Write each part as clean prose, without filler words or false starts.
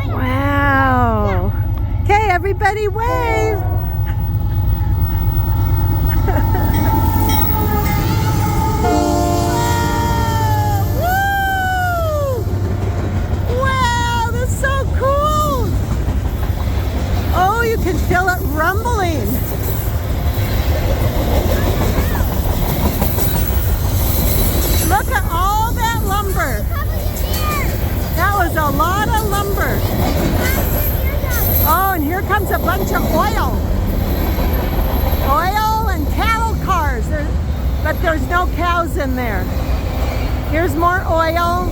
Wow. Okay, everybody wave. Woo! Wow, that's so cool. Oh, you can feel it rumbling. Look at all that lumber. That was a lot of lumber. Oh, and here comes a bunch of oil. Oil and cattle cars. But there's no cows in there. Here's more oil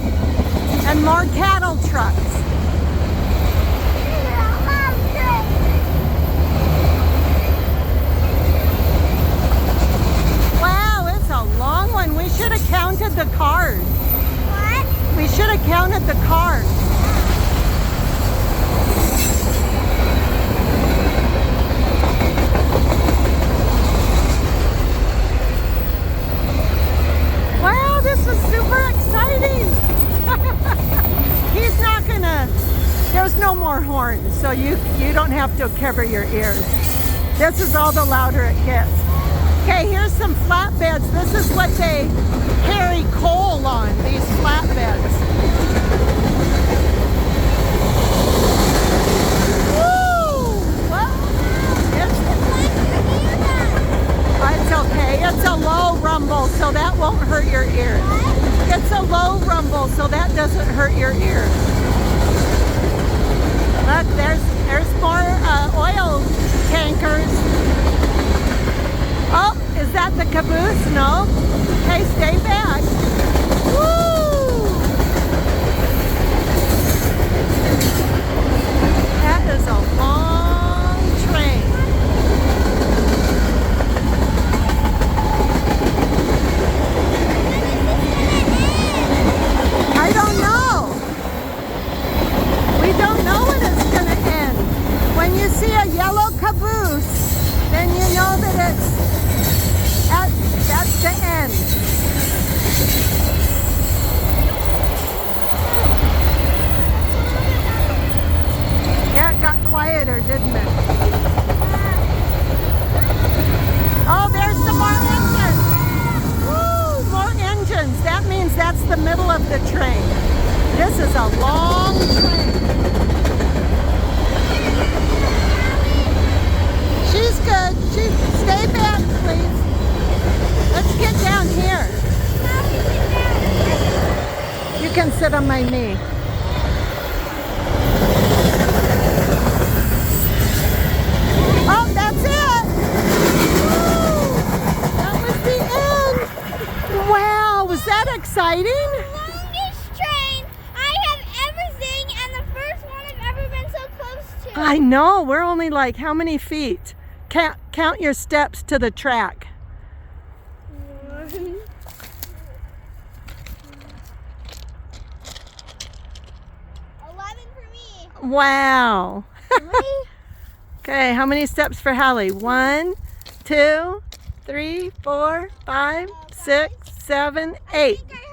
and more cattle trucks. Wow, it's a long one. We should have counted the cars. What? We should have counted the cars. Wow, this is super exciting. He's not gonna, there's no more horns, so you don't have to cover your ears. This is all the louder it gets. Okay, here's some flatbeds. This is what they carry coal on, these flatbeds. Woo! Well, it's okay. It's a low rumble, so that won't hurt your ears. It's a low rumble, so that doesn't hurt your ears. Look, there's more oil tankers. Oh, is that the caboose? No. Okay, stay back. Woo! That is a long train. I don't know. We don't know when it's going to end. When you see a yellow caboose, then you know that that's the end. Yeah, it got quieter, didn't it? Oh, there's some more engines. Woo, more engines. That means that's the middle of the train. This is a long train. She's good. Stay back, please. Let's get down here. You can sit on my knee. Oh, that's it. Woo! That was the end. Wow, was that exciting? Longest train I have ever seen, and the first one I've ever been so close to. I know. We're only like how many feet? Count your steps to the track. 11 for me. Wow. Really? Okay, how many steps for Hallie? 1, 2, 3, 4, 5, 6, 7, 8. I think I